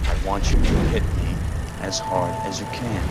I want you to hit me as hard as you can.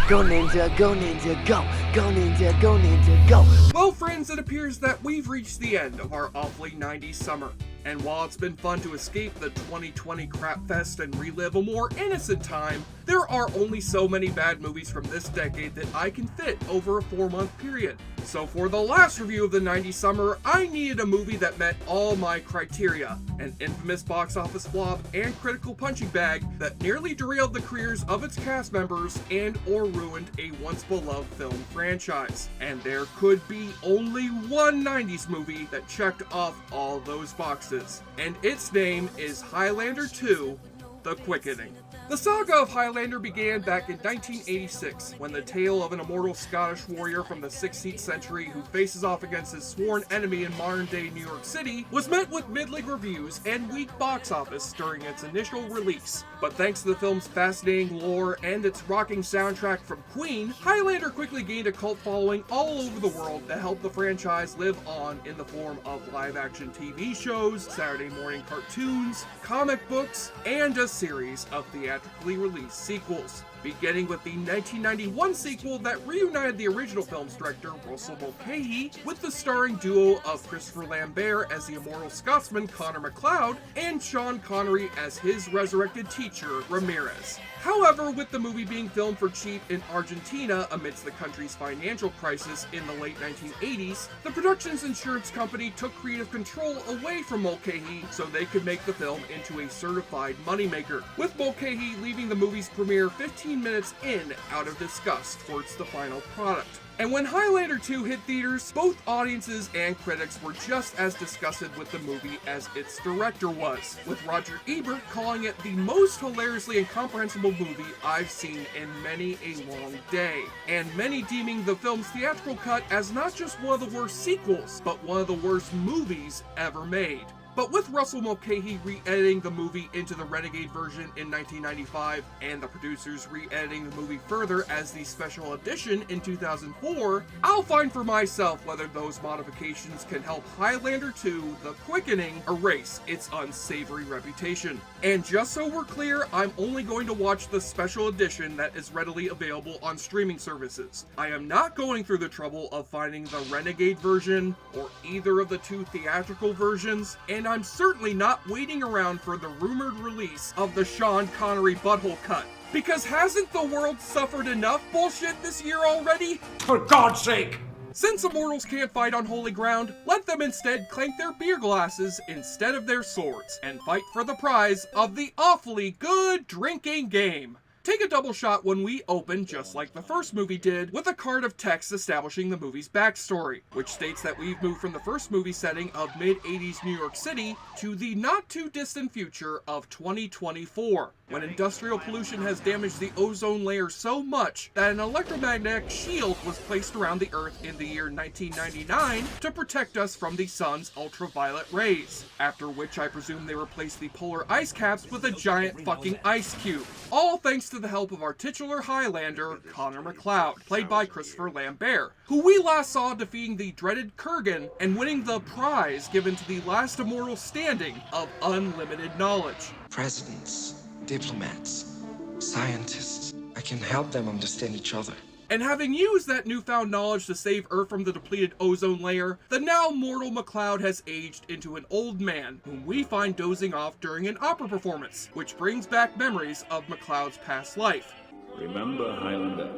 Go ninja, go ninja, go! Go ninja, go ninja, go! Well friends, it appears that we've reached the end of our awfully 90s summer. And while it's been fun to escape the 2020 crap fest and relive a more innocent time, there are only so many bad movies from this decade that I can fit over a 4-month period. So for the last review of the 90s summer, I needed a movie that met all my criteria. An infamous box office flop and critical punching bag that nearly derailed the careers of its cast members and or ruined a once beloved film franchise. And there could be only one 90s movie that checked off all those boxes. And its name is Highlander II: The Quickening. The saga of Highlander began back in 1986, when the tale of an immortal Scottish warrior from the 16th century who faces off against his sworn enemy in modern-day New York City was met with middling reviews and weak box office during its initial release. But thanks to the film's fascinating lore and its rocking soundtrack from Queen, Highlander quickly gained a cult following all over the world that helped the franchise live on in the form of live-action TV shows, Saturday morning cartoons, comic books, and a series of theatrically released sequels, beginning with the 1991 sequel that reunited the original film's director, Russell Mulcahy, with the starring duo of Christopher Lambert as the immortal Scotsman Connor MacLeod and Sean Connery as his resurrected teacher, Ramirez. However, with the movie being filmed for cheap in Argentina amidst the country's financial crisis in the late 1980s, the production's insurance company took creative control away from Mulcahy so they could make the film into a certified moneymaker, with Mulcahy leaving the movie's premiere 15 minutes in out of disgust towards the final product. And when Highlander 2 hit theaters, both audiences and critics were just as disgusted with the movie as its director was, with Roger Ebert calling it the most hilariously incomprehensible movie I've seen in many a long day, and many deeming the film's theatrical cut as not just one of the worst sequels, but one of the worst movies ever made. But with Russell Mulcahy re-editing the movie into the Renegade version in 1995, and the producers re-editing the movie further as the special edition in 2004, I'll find for myself whether those modifications can help Highlander 2: The Quickening erase its unsavory reputation. And just so we're clear, I'm only going to watch the special edition that is readily available on streaming services. I am not going through the trouble of finding the Renegade version, or either of the two theatrical versions, and I'm certainly not waiting around for the rumored release of the Sean Connery butthole cut. Because hasn't the world suffered enough bullshit this year already? For God's sake! Since immortals can't fight on holy ground, let them instead clank their beer glasses instead of their swords, and fight for the prize of the awfully good drinking game. Take a double shot when we open, just like the first movie did, with a card of text establishing the movie's backstory, which states that we've moved from the first movie setting of mid-80s New York City to the not-too-distant future of 2024, when industrial pollution has damaged the ozone layer so much that an electromagnetic shield was placed around the Earth in the year 1999 to protect us from the sun's ultraviolet rays, after which I presume they replaced the polar ice caps with a giant fucking ice cube, all thanks to the help of our titular Highlander, Connor MacLeod, played by Christopher Lambert, who we last saw defeating the dreaded Kurgan and winning the prize given to the last immortal standing of unlimited knowledge. Presidents, diplomats, scientists, I can help them understand each other. And having used that newfound knowledge to save Earth from the depleted ozone layer, the now mortal MacLeod has aged into an old man, whom we find dozing off during an opera performance, which brings back memories of MacLeod's past life. Remember, Highlander.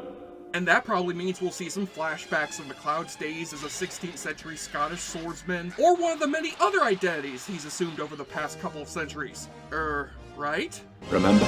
And that probably means we'll see some flashbacks of MacLeod's days as a 16th century Scottish swordsman, or one of the many other identities he's assumed over the past couple of centuries. Right? Remember?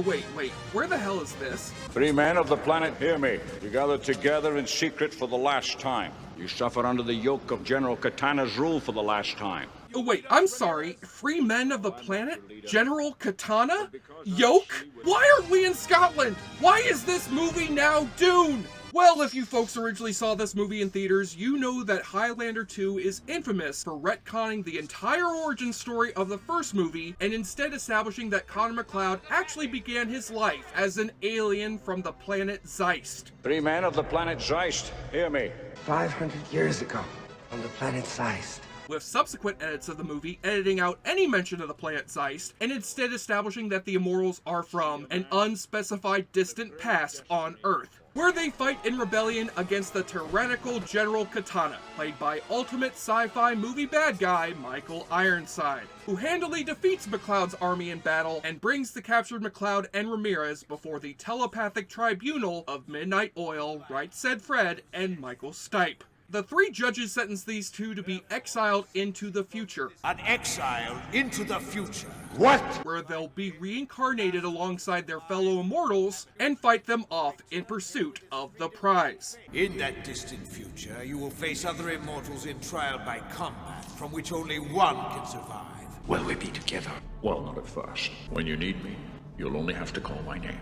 Wait, where the hell is this? Free men of the planet, hear me. You gathered together in secret for the last time. You suffer under the yoke of General Katana's rule for the last time. Wait, I'm sorry, free men of the planet? General Katana? Yoke? Why aren't we in Scotland? Why is this movie now Dune? Well, if you folks originally saw this movie in theaters, you know that Highlander 2 is infamous for retconning the entire origin story of the first movie and instead establishing that Connor MacLeod actually began his life as an alien from the planet Zeist. 3 men of the planet Zeist, hear me. 500 years ago, on the planet Zeist. With subsequent edits of the movie editing out any mention of the planet Zeist and instead establishing that the Immortals are from an unspecified distant past on Earth, where they fight in rebellion against the tyrannical General Katana, played by ultimate sci-fi movie bad guy Michael Ironside, who handily defeats MacLeod's army in battle and brings the captured MacLeod and Ramirez before the telepathic tribunal of Midnight Oil, Right Said Fred, and Michael Stipe. The 3 judges sentenced these 2 to be exiled into the future. An exile into the future. What? Where they'll be reincarnated alongside their fellow immortals and fight them off in pursuit of the prize. In that distant future, you will face other immortals in trial by combat, from which only one can survive. Will we be together? Well, not at first. When you need me, you'll only have to call my name.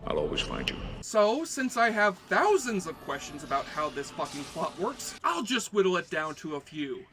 I'll always find you. So, since I have thousands of questions about how this fucking plot works, I'll just whittle it down to a few.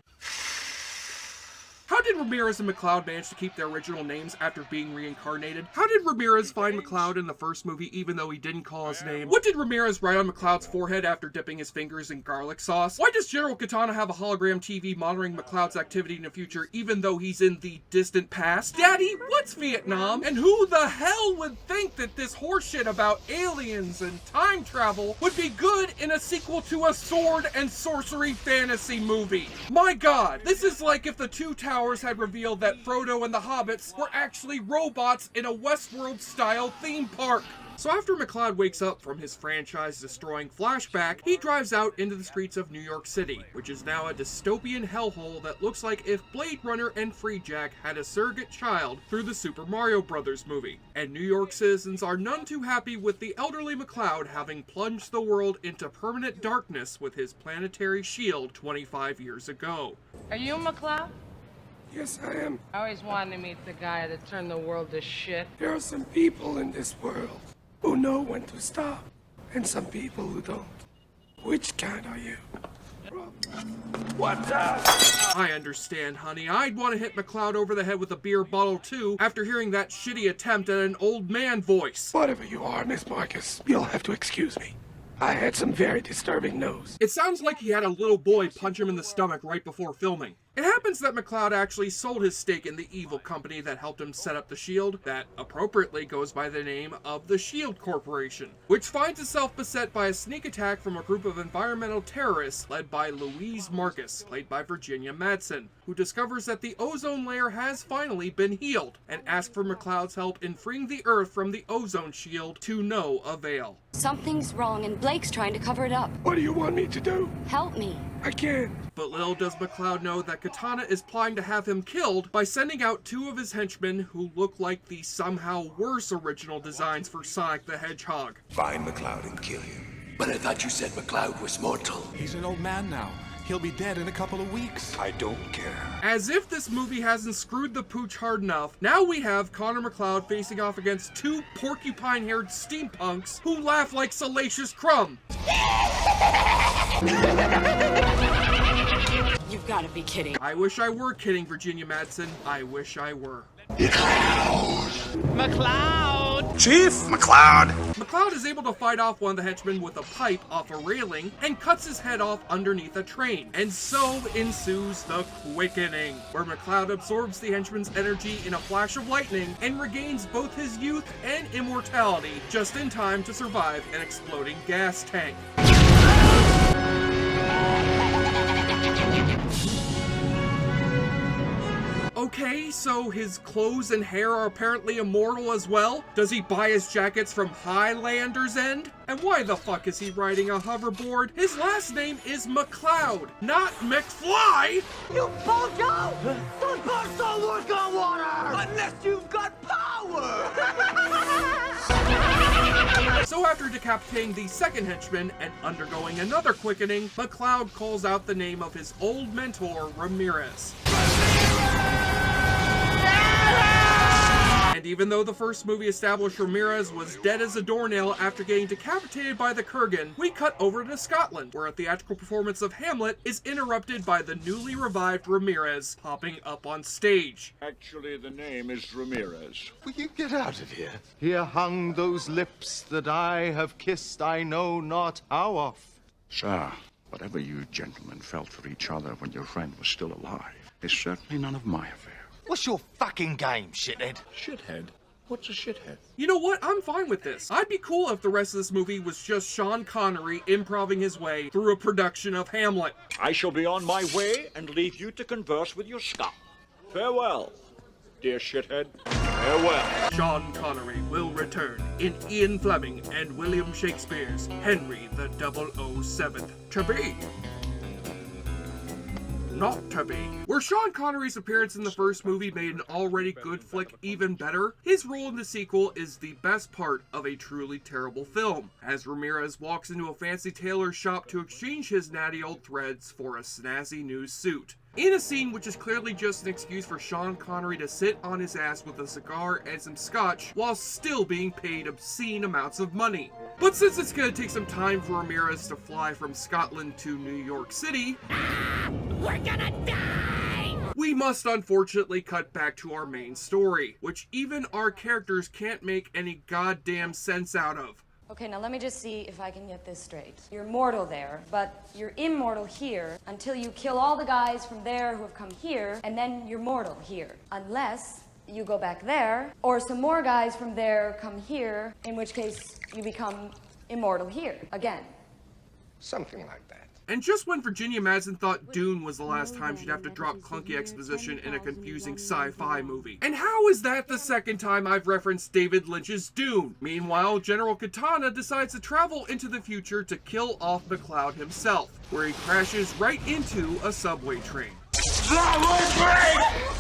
How did Ramirez and MacLeod manage to keep their original names after being reincarnated? How did Ramirez find MacLeod in the first movie even though he didn't call his name? What did Ramirez write on MacLeod's forehead after dipping his fingers in garlic sauce? Why does General Katana have a hologram TV monitoring MacLeod's activity in the future even though he's in the distant past? Daddy, what's Vietnam? And who the hell would think that this horseshit about aliens and time travel would be good in a sequel to a sword and sorcery fantasy movie? My god, this is like if the Two Towers had revealed that Frodo and the Hobbits were actually robots in a Westworld-style theme park. So after MacLeod wakes up from his franchise-destroying flashback, he drives out into the streets of New York City, which is now a dystopian hellhole that looks like if Blade Runner and Freejack had a surrogate child through the Super Mario Bros. Movie. And New York citizens are none too happy with the elderly MacLeod having plunged the world into permanent darkness with his planetary shield 25 years ago. Are you MacLeod? Yes, I am. I always wanted to meet the guy that turned the world to shit. There are some people in this world who know when to stop, and some people who don't. Which kind are you? What's up? I understand, honey. I'd want to hit MacLeod over the head with a beer bottle too after hearing that shitty attempt at an old man voice. Whatever you are, Miss Marcus, you'll have to excuse me. I had some very disturbing news. It sounds like he had a little boy punch him in the stomach right before filming. It happens that MacLeod actually sold his stake in the evil company that helped him set up the SHIELD, that appropriately goes by the name of the SHIELD Corporation, which finds itself beset by a sneak attack from a group of environmental terrorists led by Louise Marcus, played by Virginia Madsen, who discovers that the ozone layer has finally been healed, and asks for MacLeod's help in freeing the Earth from the ozone shield to no avail. Something's wrong and Blake's trying to cover it up. What do you want me to do? Help me. I can't. But little does MacLeod know that Katana is plotting to have him killed by sending out 2 of his henchmen who look like the somehow worse original designs for Sonic the Hedgehog. Find MacLeod and kill him. But I thought you said MacLeod was mortal. He's an old man now. He'll be dead in a couple of weeks. I don't care. As if this movie hasn't screwed the pooch hard enough, now we have Connor MacLeod facing off against 2 porcupine-haired steampunks who laugh like Salacious Crumb. You've got to be kidding. I wish I were kidding, Virginia Madsen. I wish I were. MacLeod! Chief MacLeod! MacLeod is able to fight off one of the henchmen with a pipe off a railing and cuts his head off underneath a train. And so ensues the Quickening, where MacLeod absorbs the henchman's energy in a flash of lightning and regains both his youth and immortality just in time to survive an exploding gas tank. Okay, so his clothes and hair are apparently immortal as well? Does he buy his jackets from Highlander's End? And why the fuck is he riding a hoverboard? His last name is MacLeod, not McFly! You bozo! Footboats don't work on water! Unless you've got power! So after decapitating the second henchman and undergoing another quickening, MacLeod calls out the name of his old mentor, Ramirez. And And even though the first movie established Ramirez was dead as a doornail after getting decapitated by the Kurgan, we cut over to Scotland, where a theatrical performance of Hamlet is interrupted by the newly revived Ramirez popping up on stage. Actually, the name is Ramirez. Will you get out of here? Here hung those lips that I have kissed I know not how oft. Sir, whatever you gentlemen felt for each other when your friend was still alive is certainly none of my affair. What's your fucking game, shithead? Shithead? What's a shithead? You know what? I'm fine with this. I'd be cool if the rest of this movie was just Sean Connery improving his way through a production of Hamlet. I shall be on my way and leave you to converse with your scum. Farewell, dear shithead. Farewell. Sean Connery will return in Ian Fleming and William Shakespeare's Henry the 007th. To be. Not to be. Where Sean Connery's appearance in the first movie made an already good flick even better, his role in the sequel is the best part of a truly terrible film, as Ramirez walks into a fancy tailor shop to exchange his natty old threads for a snazzy new suit. In a scene which is clearly just an excuse for Sean Connery to sit on his ass with a cigar and some scotch while still being paid obscene amounts of money. But since it's gonna take some time for Ramirez to fly from Scotland to New York City, We're gonna die! We must unfortunately cut back to our main story, which even our characters can't make any goddamn sense out of. Okay, now let me just see if I can get this straight. You're mortal there, but you're immortal here until you kill all the guys from there who have come here, and then you're mortal here. Unless you go back there, or some more guys from there come here, in which case you become immortal here again. Something like that. And just when Virginia Madsen thought Dune was the last time she'd have to drop clunky exposition in a confusing sci-fi movie. And how is that the second time I've referenced David Lynch's Dune? Meanwhile, General Katana decides to travel into the future to kill off MacLeod himself, where he crashes right into a subway train.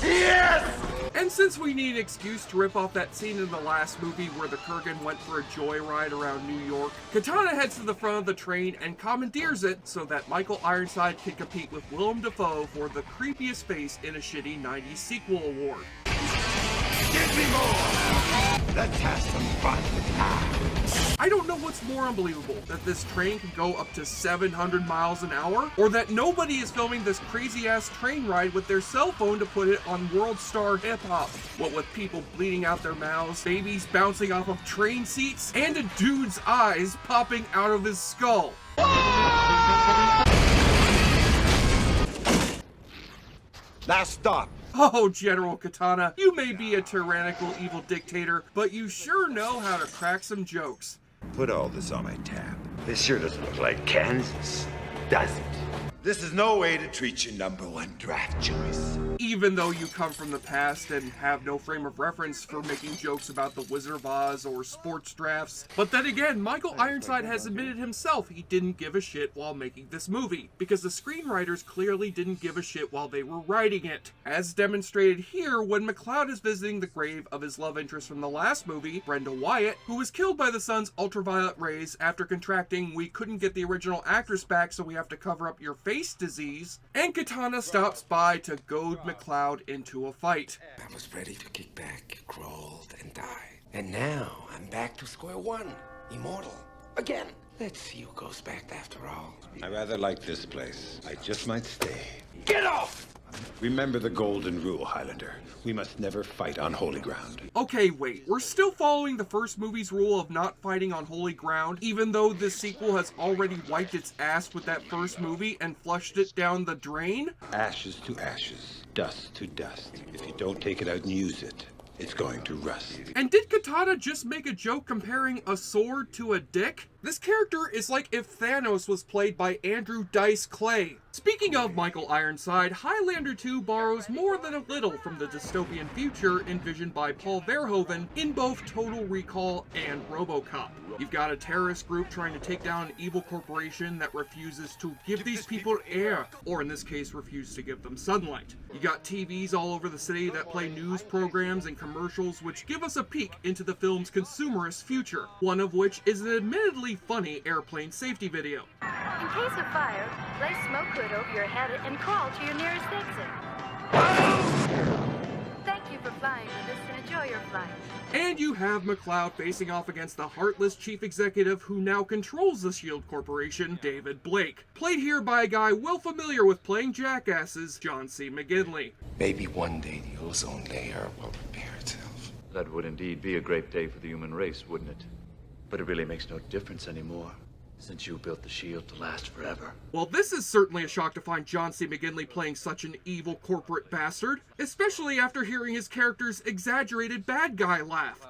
Yes! And since we need an excuse to rip off that scene in the last movie where the Kurgan went for a joyride around New York, Katana heads to the front of the train and commandeers it so that Michael Ironside can compete with Willem Dafoe for the creepiest face in a shitty 90s sequel award. Give me more! Let's have some fun. I don't know what's more unbelievable, that this train can go up to 700 miles an hour, or that nobody is filming this crazy-ass train ride with their cell phone to put it on World Star Hip Hop. What with people bleeding out their mouths, babies bouncing off of train seats, and a dude's eyes popping out of his skull. Now stop. Oh, General Katana, you may be a tyrannical evil dictator, but you sure know how to crack some jokes. Put all this on my tab. This sure doesn't look like Kansas, does it? This is no way to treat your #1 draft choice. Even though you come from the past and have no frame of reference for making jokes about the Wizard of Oz or sports drafts. But then again, Michael Ironside has admitted himself he didn't give a shit while making this movie, because the screenwriters clearly didn't give a shit while they were writing it. As demonstrated here when MacLeod is visiting the grave of his love interest from the last movie, Brenda Wyatt, who was killed by the sun's ultraviolet rays after contracting "we couldn't get the original actress back so we have to cover up your face" disease, and Katana stops by to goad MacLeod into a fight. I was ready to kick back, crawled, and die. And now I'm back to square one, immortal. Again. Let's see who goes back after all. I rather like this place. I just might stay. Get off! Remember the golden rule, Highlander. We must never fight on holy ground. Okay, wait, we're still following the first movie's rule of not fighting on holy ground, even though this sequel has already wiped its ass with that first movie and flushed it down the drain? Ashes to ashes, dust to dust. If you don't take it out and use it, it's going to rust. And did Katana just make a joke comparing a sword to a dick? This character is like if Thanos was played by Andrew Dice Clay. Speaking of Michael Ironside, Highlander 2 borrows more than a little from the dystopian future envisioned by Paul Verhoeven in both Total Recall and RoboCop. You've got a terrorist group trying to take down an evil corporation that refuses to give these people air, or in this case, refuse to give them sunlight. You got TVs all over the city that play news programs and commercials which give us a peek into the film's consumerist future, one of which is an admittedly funny airplane safety video. In case of fire, place smoke hood over your head and crawl to your nearest exit. Thank you for flying with us and enjoy Enjoy your flight. And you have MacLeod facing off against the heartless chief executive who now controls the S.H.I.E.L.D. Corporation, David Blake. Played here by a guy well familiar with playing jackasses, John C. McGinley. Maybe one day the ozone layer will repair itself. That would indeed be a great day for the human race, wouldn't it? But it really makes no difference anymore, since you built the shield to last forever. Well, this is certainly a shock to find John C. McGinley playing such an evil corporate bastard, especially after hearing his character's exaggerated bad guy laugh.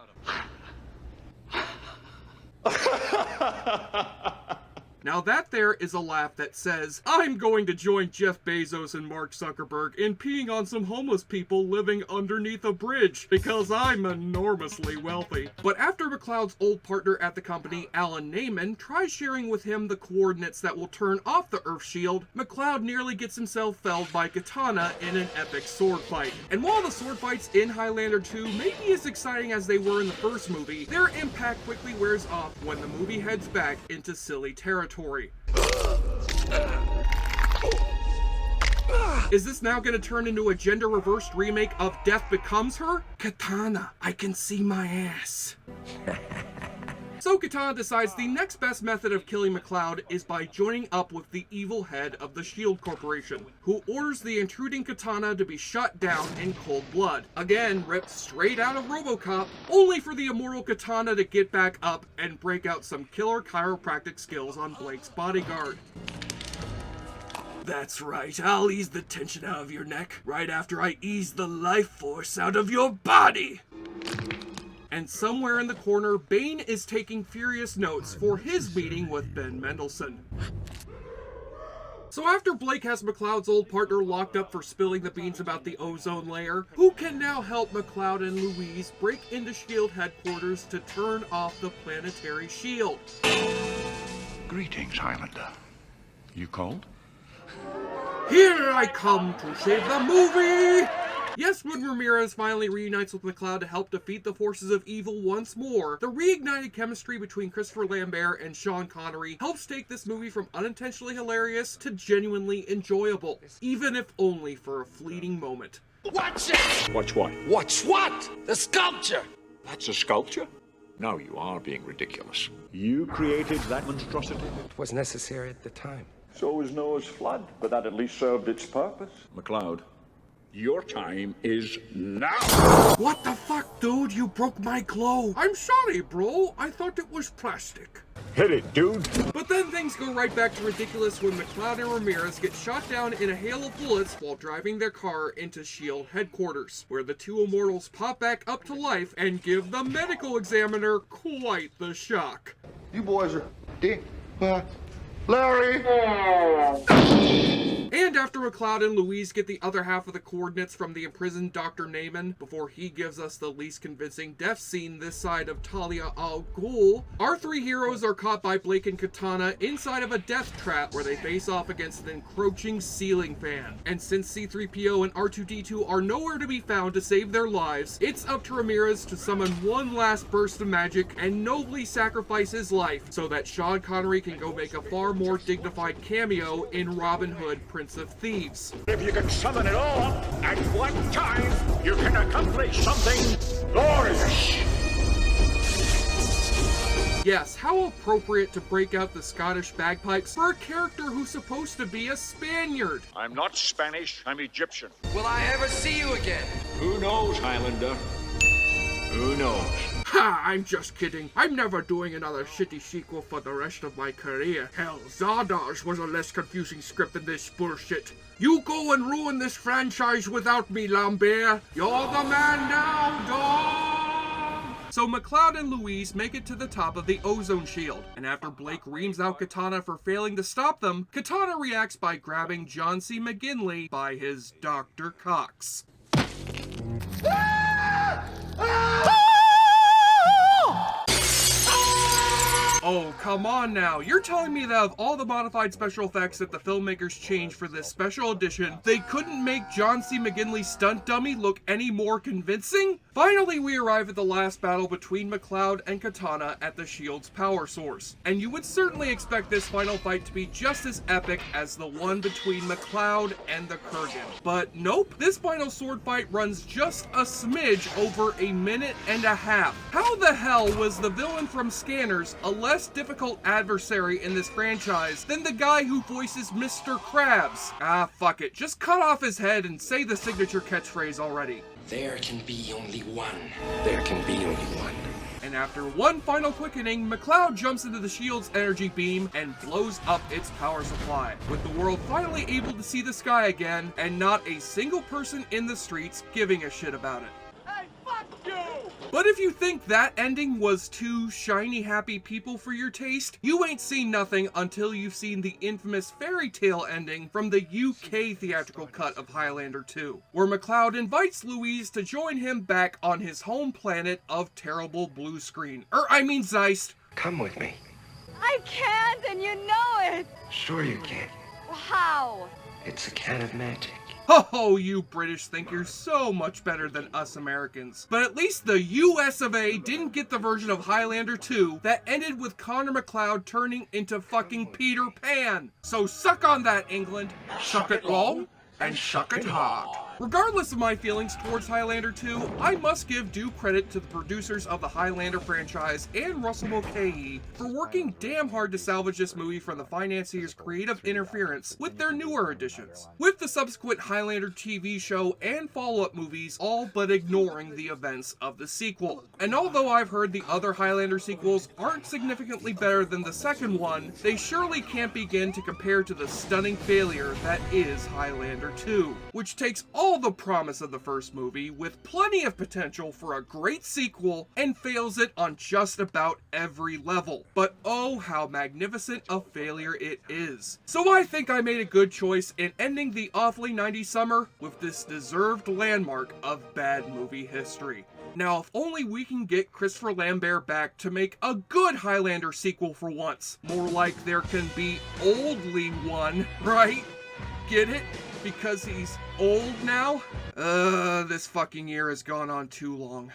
Now that there is a laugh that says, I'm going to join Jeff Bezos and Mark Zuckerberg in peeing on some homeless people living underneath a bridge, because I'm enormously wealthy. But after MacLeod's old partner at the company, Alan Neyman, tries sharing with him the coordinates that will turn off the Earth shield, MacLeod nearly gets himself felled by Katana in an epic sword fight. And while the sword fights in Highlander 2 may be as exciting as they were in the first movie, their impact quickly wears off when the movie heads back into silly territory. Is this now going to turn into a gender-reversed remake of Death Becomes Her? Katana, I can see my ass. So Katana decides the next best method of killing MacLeod is by joining up with the evil head of the S.H.I.E.L.D. Corporation, who orders the intruding Katana to be shot down in cold blood. Again, ripped straight out of RoboCop, only for the immortal Katana to get back up and break out some killer chiropractic skills on Blake's bodyguard. That's right, I'll ease the tension out of your neck right after I ease the life force out of your body! And somewhere in the corner, Bane is taking furious notes for his meeting with Ben Mendelsohn. So after Blake has MacLeod's old partner locked up for spilling the beans about the ozone layer, who can now help MacLeod and Louise break into S.H.I.E.L.D. headquarters to turn off the planetary shield? Greetings, Highlander. You called? Here I come to save the movie! Yes, when Ramirez finally reunites with MacLeod to help defeat the forces of evil once more, the reignited chemistry between Christopher Lambert and Sean Connery helps take this movie from unintentionally hilarious to genuinely enjoyable, even if only for a fleeting moment. Watch it! Watch what? Watch what? The sculpture! That's a sculpture? Now you are being ridiculous. You created that monstrosity? It was necessary at the time. So was Noah's flood, but that at least served its purpose. MacLeod, your time is now! What the fuck, dude? You broke my glow. I'm sorry, bro. I thought it was plastic. Hit it, dude! But then things go right back to ridiculous when MacLeod and Ramirez get shot down in a hail of bullets while driving their car into S.H.I.E.L.D. headquarters, where the two immortals pop back up to life and give the medical examiner quite the shock. You boys are dead. Larry! And after MacLeod and Louise get the other half of the coordinates from the imprisoned Dr. Neyman, before he gives us the least convincing death scene this side of Talia al Ghul, our three heroes are caught by Blake and Katana inside of a death trap where they face off against an encroaching ceiling fan. And since C-3PO and R2-D2 are nowhere to be found to save their lives, it's up to Ramirez to summon one last burst of magic and nobly sacrifice his life so that Sean Connery can go make a far more dignified cameo in Robin Hood, Prince of Thieves. If you can summon it all at one time, you can accomplish something glorious! Yes, how appropriate to break out the Scottish bagpipes for a character who's supposed to be a Spaniard. I'm not Spanish, I'm Egyptian. Will I ever see you again? Who knows, Highlander? Who knows? Ha! I'm just kidding. I'm never doing another shitty sequel for the rest of my career. Hell, Zardoz was a less confusing script than this bullshit. You go and ruin this franchise without me, Lambert. You're the man now, dog! So MacLeod and Louise make it to the top of the ozone shield, and after Blake reams out Katana for failing to stop them, Katana reacts by grabbing John C. McGinley by his Dr. Cox. Oh, come on now. You're telling me that of all the modified special effects that the filmmakers changed for this special edition, they couldn't make John C. McGinley's stunt dummy look any more convincing? Finally, we arrive at the last battle between MacLeod and Katana at the shield's power source. And you would certainly expect this final fight to be just as epic as the one between MacLeod and the Kurgan. But nope, this final sword fight runs just a smidge over a minute and a half. How the hell was the villain from Scanners a less difficult adversary in this franchise than the guy who voices Mr. Krabs? Ah, fuck it. Just cut off his head and say the signature catchphrase already. There can be only one. There can be only one. And after one final quickening, MacLeod jumps into the shield's energy beam and blows up its power supply, with the world finally able to see the sky again, and not a single person in the streets giving a shit about it. Hey, fuck you! But if you think that ending was too shiny happy people for your taste, you ain't seen nothing until you've seen the infamous fairy tale ending from the UK theatrical cut of Highlander 2, where MacLeod invites Louise to join him back on his home planet of terrible blue screen. Zeist. Come with me. I can't, and you know it. Sure you can. How? It's a can of magic. Oh, you British think you're so much better than us Americans. But at least the US of A didn't get the version of Highlander 2 that ended with Connor MacLeod turning into fucking Peter Pan. So suck on that, England. Shuck it low and shuck it hard. Regardless of my feelings towards Highlander 2, I must give due credit to the producers of the Highlander franchise and Russell Mulcahy for working damn hard to salvage this movie from the financiers' creative interference with their newer editions, with the subsequent Highlander TV show and follow-up movies all but ignoring the events of the sequel. And although I've heard the other Highlander sequels aren't significantly better than the second one, they surely can't begin to compare to the stunning failure that is Highlander 2, which takes all the promise of the first movie with plenty of potential for a great sequel and fails it on just about every level. But oh, how magnificent a failure it is. So I think I made a good choice in ending the awfully 90s summer with this deserved landmark of bad movie history. Now, if only we can get Christopher Lambert back to make a good Highlander sequel for once. More like there can be oldly one, right? Get it? Because he's old now? This fucking year has gone on too long.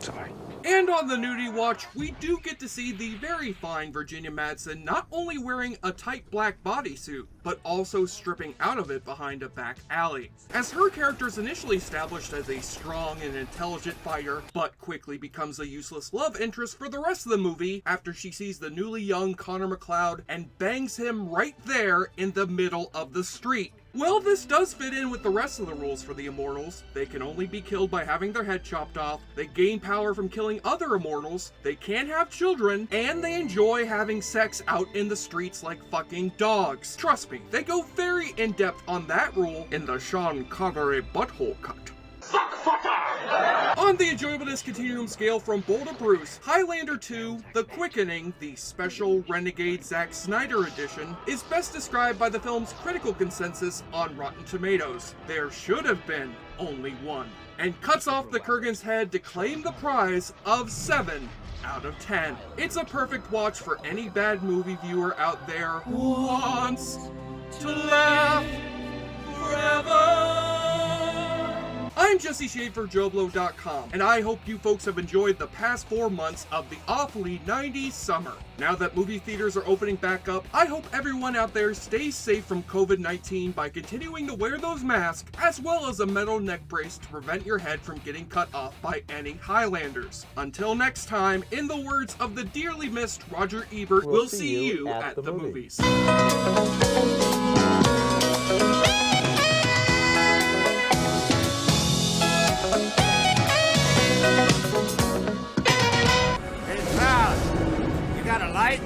Sorry. And on the nudie watch, we do get to see the very fine Virginia Madsen not only wearing a tight black bodysuit, but also stripping out of it behind a back alley. As her character is initially established as a strong and intelligent fighter, but quickly becomes a useless love interest for the rest of the movie after she sees the newly young Connor MacLeod and bangs him right there in the middle of the street. Well, this does fit in with the rest of the rules for the Immortals. They can only be killed by having their head chopped off, they gain power from killing other Immortals, they can't have children, and they enjoy having sex out in the streets like fucking dogs. Trust me, they go very in-depth on that rule in the Sean Connery butthole cut. On the enjoyableness continuum scale from Bull to Bruce, Highlander 2, The Quickening, the special Renegade Zack Snyder edition, is best described by the film's critical consensus on Rotten Tomatoes. There should have been only one. And cuts off the Kurgan's head to claim the prize of 7 out of 10. It's a perfect watch for any bad movie viewer out there who wants to laugh forever. I'm Jesse Shade for JoBlo.com, and I hope you folks have enjoyed the past 4 months of the awfully 90s summer. Now that movie theaters are opening back up, I hope everyone out there stays safe from COVID-19 by continuing to wear those masks, as well as a metal neck brace to prevent your head from getting cut off by any Highlanders. Until next time, in the words of the dearly missed Roger Ebert, we'll see you at the movies. Got a light?